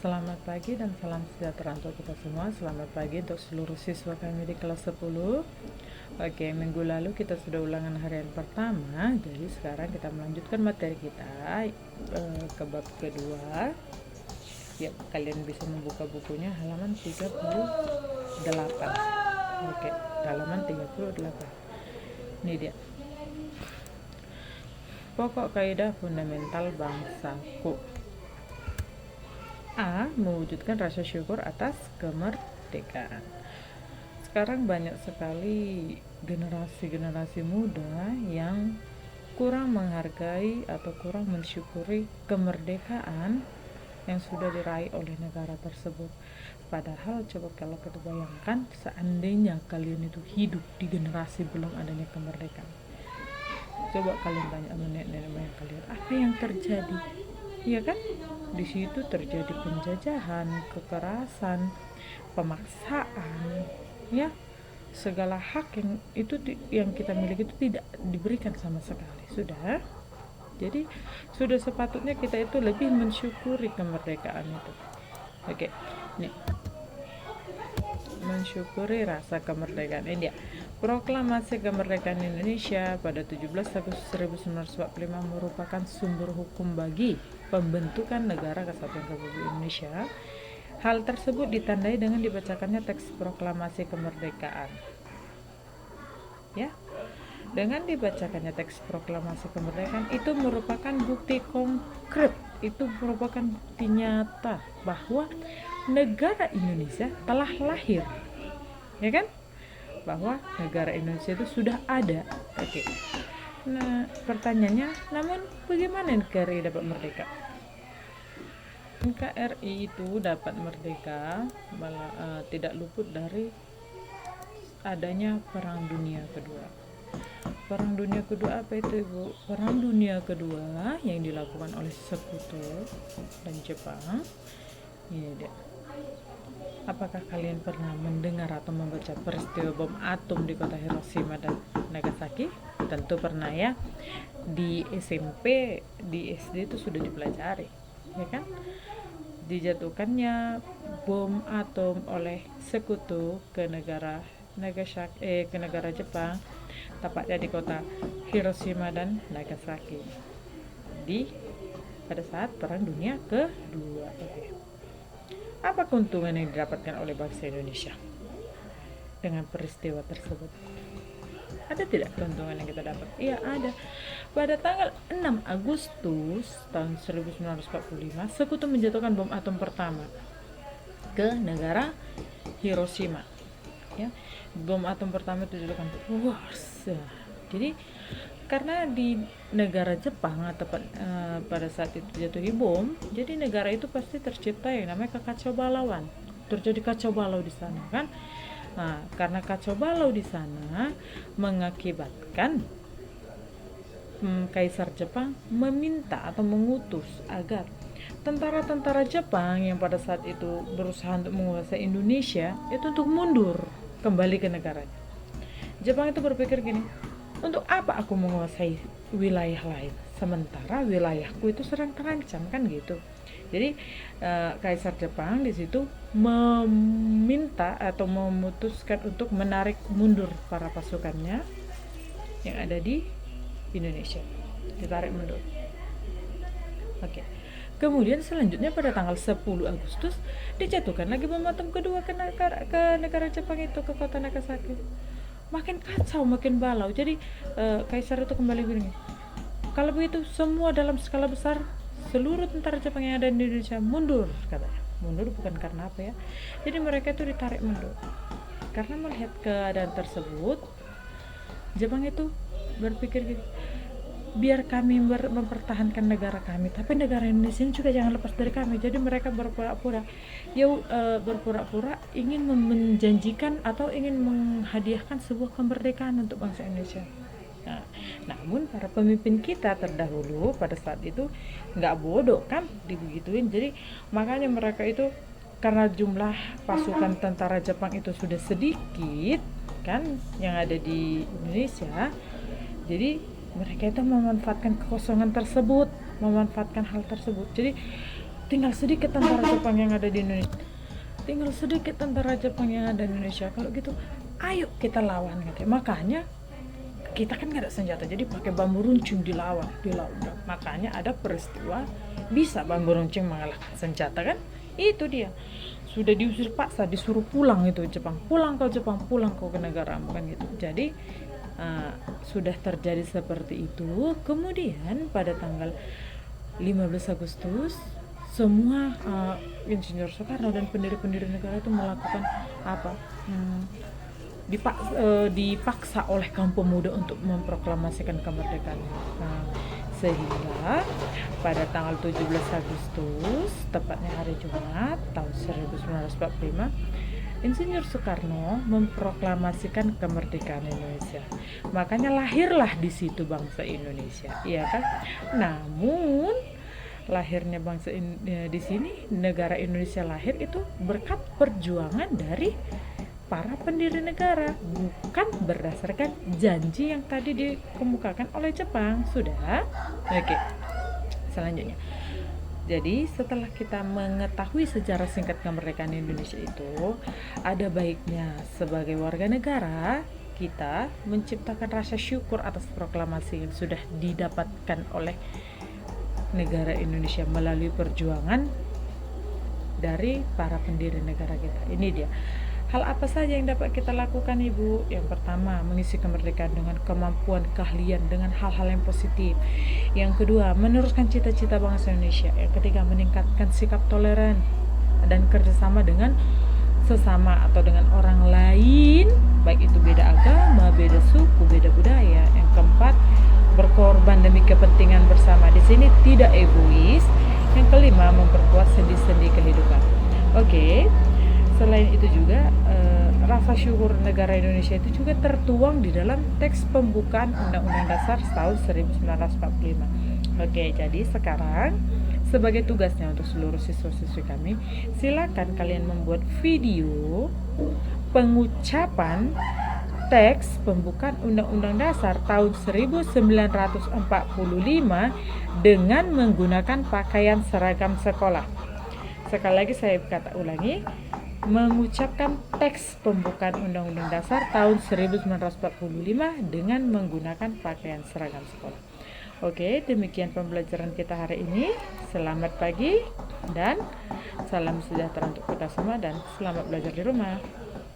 Selamat pagi dan salam sejahtera untuk kita semua. Selamat pagi untuk seluruh siswa kami di kelas 10. Oke, minggu lalu kita sudah ulangan harian pertama. Jadi sekarang kita melanjutkan materi kita ke bab kedua. Ya, kalian bisa membuka bukunya halaman 38. Oke, halaman 38. Ini dia. Pokok kaidah fundamental bangsaku. A. Mewujudkan rasa syukur atas kemerdekaan. Sekarang banyak sekali generasi-generasi muda yang kurang menghargai atau kurang mensyukuri kemerdekaan yang sudah diraih oleh negara tersebut. Padahal coba kalau kita bayangkan, seandainya kalian itu hidup di generasi belum adanya kemerdekaan, coba kalian tanya sama nenek moyang kalian, apa yang terjadi? Iya kan? Di situ terjadi penjajahan, kekerasan, pemaksaan, ya, segala hak yang kita miliki itu tidak diberikan sama sekali. Sudah. Jadi sudah sepatutnya kita itu lebih mensyukuri kemerdekaan itu. Oke. Nih. Mensyukuri rasa kemerdekaan. Ini dia. Proklamasi Kemerdekaan Indonesia pada 17 Agustus 1945 merupakan sumber hukum bagi pembentukan Negara Kesatuan Republik Indonesia. Hal tersebut ditandai dengan dibacakannya teks proklamasi kemerdekaan. Ya. Dengan dibacakannya teks proklamasi kemerdekaan itu merupakan bukti konkret, itu merupakan bukti nyata bahwa negara Indonesia telah lahir. Ya kan? Bahwa negara Indonesia itu sudah ada. Oke. Nah, pertanyaannya, namun bagaimana NKRI dapat merdeka? NKRI itu dapat merdeka tidak luput dari adanya Perang Dunia Kedua. Perang Dunia Kedua apa itu, Ibu? Perang Dunia Kedua yang dilakukan oleh Sekutu dan Jepang. Ini dia. Apakah kalian pernah mendengar atau membaca peristiwa bom atom di kota Hiroshima dan Nagasaki? Tentu pernah ya. Di SMP, di SD itu sudah dipelajari, ya kan? Dijatuhkannya bom atom oleh Sekutu ke negara Jepang, tepatnya di kota Hiroshima dan Nagasaki pada saat Perang Dunia Kedua. Oke. Apa keuntungan yang didapatkan oleh bangsa Indonesia dengan peristiwa tersebut? Ada tidak keuntungan yang kita dapat? Iya, ada. Pada tanggal 6 Agustus tahun 1945, Sekutu menjatuhkan bom atom pertama ke negara Hiroshima. Ya, bom atom pertama itu dijatuhkan. Jadi karena di negara Jepang atau pada saat itu jatuhi bom, jadi negara itu pasti tercipta yang namanya kekacaubalauan. Terjadi kacau balau di sana kan. Nah, karena kacau balau di sana mengakibatkan Kaisar Jepang meminta atau mengutus agar tentara-tentara Jepang yang pada saat itu berusaha untuk menguasai Indonesia itu untuk mundur kembali ke negaranya. Jepang itu berpikir gini, untuk apa aku menguasai wilayah lain sementara wilayahku itu sedang terancam, kan gitu. Jadi Kaisar Jepang di situ meminta atau memutuskan untuk menarik mundur para pasukannya yang ada di Indonesia, ditarik mundur. Oke. Kemudian selanjutnya pada tanggal 10 Agustus dijatuhkan lagi bom atom kedua ke negara Jepang itu, ke kota Nagasaki. Makin kacau, makin balau. Jadi Kaisar itu kembali begini, kalau begitu semua dalam skala besar seluruh tentara Jepang yang ada di Indonesia mundur, katanya. Mundur bukan karena apa ya, jadi mereka itu ditarik mundur karena melihat keadaan tersebut. Jepang itu berpikir gini, biar kami mempertahankan negara kami, tapi negara Indonesia juga jangan lepas dari kami. Jadi mereka berpura-pura ingin menjanjikan atau ingin menghadiahkan sebuah kemerdekaan untuk bangsa Indonesia. Nah, namun para pemimpin kita terdahulu pada saat itu nggak bodoh kan, dibegituin. Jadi makanya mereka itu, karena jumlah pasukan tentara Jepang itu sudah sedikit kan yang ada di Indonesia, jadi mereka itu memanfaatkan kekosongan tersebut, memanfaatkan hal tersebut. Jadi tinggal sedikit tentara Jepang yang ada di Indonesia. Tinggal sedikit tentara Jepang yang ada di Indonesia. Kalau gitu, ayo kita lawan gitu. Makanya kita kan nggak ada senjata, jadi pakai bambu runcing dilawan. Makanya ada peristiwa bisa bambu runcing mengalahkan senjata kan? Itu dia. Sudah diusir paksa, disuruh pulang itu Jepang. Pulang ke Jepang, pulang ke negaramu kan gitu. Jadi sudah terjadi seperti itu. Kemudian pada tanggal 15 Agustus semua Insinyur Soekarno dan pendiri-pendiri negara itu melakukan apa? Dipaksa oleh kaum pemuda untuk memproklamasikan kemerdekaan. Sehingga pada tanggal 17 Agustus, tepatnya hari Jumat tahun 1945, Insinyur Soekarno memproklamasikan kemerdekaan Indonesia. Makanya lahirlah di situ bangsa Indonesia, iya kan? Namun lahirnya bangsa di sini, negara Indonesia lahir itu berkat perjuangan dari para pendiri negara, bukan berdasarkan janji yang tadi dikemukakan oleh Jepang. Sudah? Oke. Selanjutnya. Jadi setelah kita mengetahui sejarah singkat kemerdekaan Indonesia itu, ada baiknya sebagai warga negara kita menciptakan rasa syukur atas proklamasi yang sudah didapatkan oleh negara Indonesia melalui perjuangan dari para pendiri negara kita. Ini dia. Hal apa saja yang dapat kita lakukan, Ibu? Yang pertama, mengisi kemerdekaan dengan kemampuan, keahlian, dengan hal-hal yang positif. Yang kedua, meneruskan cita-cita bangsa Indonesia. Yang ketiga, meningkatkan sikap toleran dan kerjasama dengan sesama atau dengan orang lain, baik itu beda agama, beda suku, beda budaya. Yang keempat, berkorban demi kepentingan bersama. Di sini tidak egois. Yang kelima, memperkuat sendi-sendi kehidupan. Oke. Selain itu juga rasa syukur negara Indonesia itu juga tertuang di dalam teks pembukaan Undang-Undang Dasar tahun 1945. Oke, jadi sekarang sebagai tugasnya untuk seluruh siswa-siswi kami, silakan kalian membuat video pengucapan teks pembukaan Undang-Undang Dasar tahun 1945 dengan menggunakan pakaian seragam sekolah. Sekali lagi saya ulangi, mengucapkan teks pembukaan Undang-Undang Dasar tahun 1945 dengan menggunakan pakaian seragam sekolah. Oke, demikian pembelajaran kita hari ini. Selamat pagi dan salam sejahtera untuk kita semua dan selamat belajar di rumah.